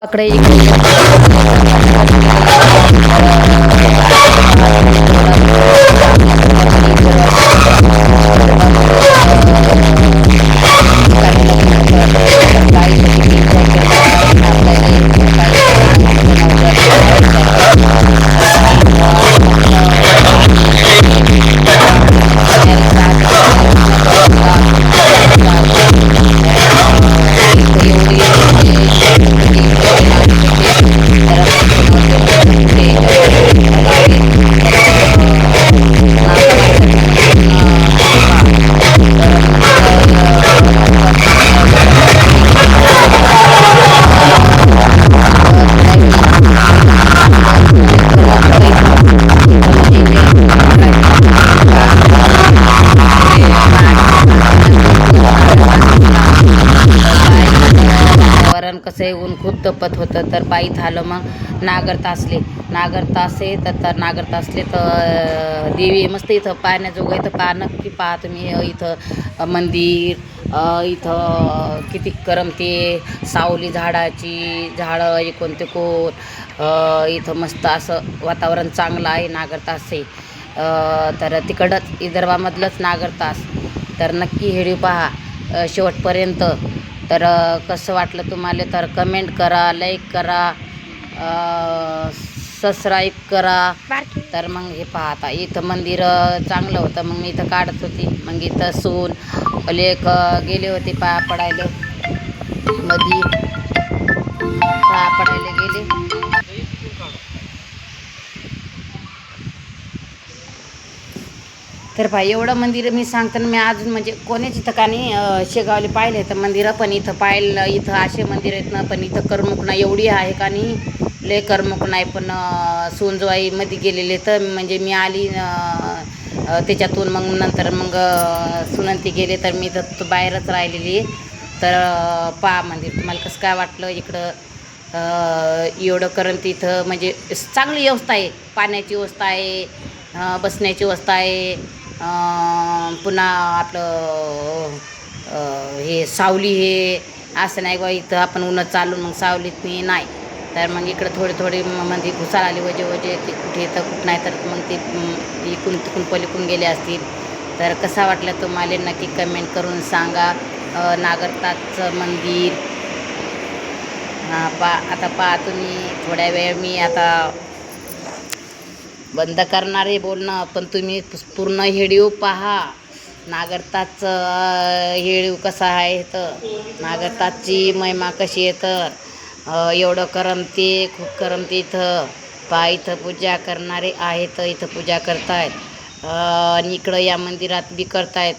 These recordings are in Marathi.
अकडे वातावरण कसं आहे, ऊन खूप तपत होतं. तर पायी झालं मग नागर तासले तर नागर तासले तर देवी मस्त इथं पाहण्याजोगं इथं पहा, नक्की पहा तुम्ही. इथं मंदिर, इथं किती करमते, सावली झाडाची, झाडं कोणते कोण, इथं मस्त असं वातावरण चांगलं आहे नागर तासे. तर तिकडंच विदर्भामधलंच नागर तास. तर नक्की व्हिडिओ पहा शेवटपर्यंत. तर कसं वाटलं तुम्हाला तर कमेंट करा, लाईक करा, सबस्क्राईब करा. तर मग हे पहा, आता इथं मंदिर चांगलं होतं, मग मी इथं काढत होती. मग इथं सून लेक गेले होते पाया पडायला, मधी पाया पडायला गेले. तर भाई एवढं मंदिर मी सांगताना मी अजून म्हणजे कोणाच ठिकाणी शेगावले पाहिले तर मंदिरं, पण इथं पाहिलं इथं असे मंदिर आहेत ना, पण इथं करमणूक नाही एवढी आहे का नाही, लय करमणूक नाही. पण सोनजवाईमध्ये गेलेले तर म्हणजे मी आली त्याच्यातून, मग नंतर मग सुनंती गेले तर मी तर बाहेरच राहिलेली. तर पहा मंदिर तुम्हाला कसं काय वाटलं इकडं. एवढं करंती इथं म्हणजे चांगली व्यवस्था आहे, पाण्याची व्यवस्था आहे, बसण्याची व्यवस्था आहे, पुन्हा आपलं हे सावली हे असं नाही बा इथं आपण उन्हात चालून मग सावलीत नाही. तर मग इकडं थोडे म्हणजे घुसाळ आले वजे ते कुठे येतं कुठं नाही, तर मग ते इकून तिकून पलीकडून गेले असतील. तर कसा वाटलं तुम्हाला नक्की कमेंट करून सांगा. नागरताचं मंदिर आता पहा तुम्ही. थोड्या वेळ मी आता बंद करणार आहे बोलणं, पण तुम्ही पूर्ण व्हिडिओ पहा. नागरताचं व्हिडिओ कसा आहे तर नागरताची महिमा कशी आहे, तर एवढं करमते, खूप करमते इथं. इथं पूजा करणारे आहेत, इथं पूजा करतायत आणि इकडं या मंदिरात बी करतायत.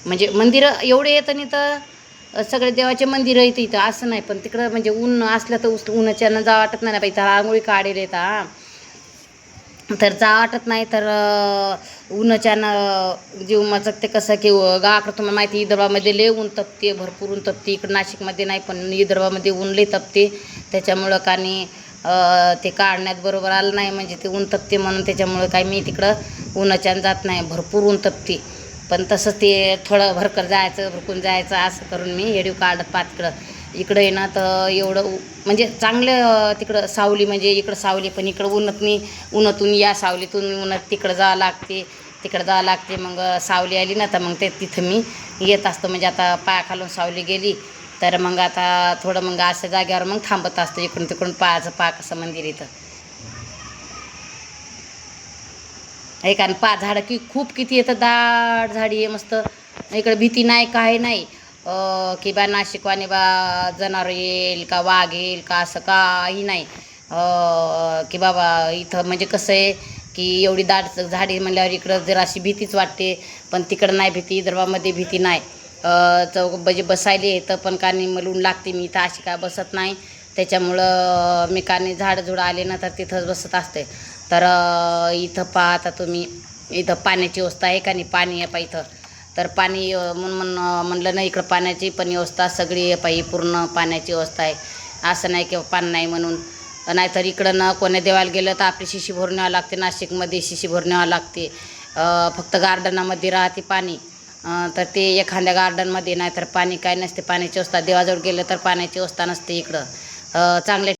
म्हणजे मंदिरं एवढे येतं आणि तर सगळे देवाचे मंदिरं येतं इथं असं नाही. पण तिकडं म्हणजे ऊन असलं तर उन्हाच्यानं जा वाटत नाही ना, इथं रांगोळी काढेल येतं तर जा वाटत नाही. तर उन्हाच्यानं जीव मचकते. कसं की गावाकडं तुम्हाला माहिती विदर्भामध्ये लय ऊन तपते, भरपूर ऊन तपते. इकडं नाशिकमध्ये नाही, पण विदर्भामध्ये ऊन लय तपते. त्याच्यामुळं कानी ते काढण्यात बरोबर आलं नाही, म्हणजे ते ऊन तपते म्हणून. त्याच्यामुळं काय मी तिकडं उन्हाच्यानं जात नाही, भरपूर ऊन तपते. पण तसंच ते थोडं भरकून जायचं असं करून मी व्हिडिओ काढत पाहत इकडं आहे ना. तर एवढं म्हणजे चांगलं तिकडं सावली, म्हणजे इकडं सावली पण इकडं उन्हातून या सावलीतून उन्हात तिकडं जावं लागते. मग सावली आली ना तर मग ते तिथं मी येत असतं. म्हणजे आता पायाखालून सावली गेली तर मग आता थोडं मग अशा जाग्यावर मग थांबत असतं. इकडून तिकडून कसं मंदिर इथं आहे का. झाडं खूप किती येतं, दाट झाडी आहे मस्त. इकडं भीती नाही, काही नाही की बा नाशिकवाणी बा जनावर येईल का, वाघ येईल का, असं काही नाही. की बाबा इथं म्हणजे कसं आहे की एवढी दाट झाडी म्हणल्यावर इकडं जराशी भीतीच वाटते. पण तिकडं नाही भीती, विदर्भामध्ये भीती नाही. चौक म्हणजे बसायला येतं, पण कानी मलून लागते. मी इथं अशी काय बसत नाही, त्याच्यामुळं मी कानी झाडझुडं आले ना तर तिथंच बसत असते. तर इथं पहा आता तुम्ही, इथं पाण्याची व्यवस्था आहे का नाही, पाणी आहे पा इथं. तर पाणी म्हणलं नाही, इकडं पाण्याची पण व्यवस्था सगळी आहे पाहिजे, पूर्ण पाण्याची व्यवस्था आहे. असं नाही की पाणी नाही म्हणून. नाहीतर इकडं ना कोण्या देवाला गेलं तर आपली शिशी भरून न्यावं लागते, नाशिकमध्ये शिशी भरून न्यावं लागते. फक्त गार्डनामध्ये राहते पाणी. तर ते एखाद्या गार्डनमध्ये नाही तर पाणी काय नसते, पाण्याची व्यवस्था. देवाजवळ गेलं तर पाण्याची व्यवस्था नसते इकडं. चांगले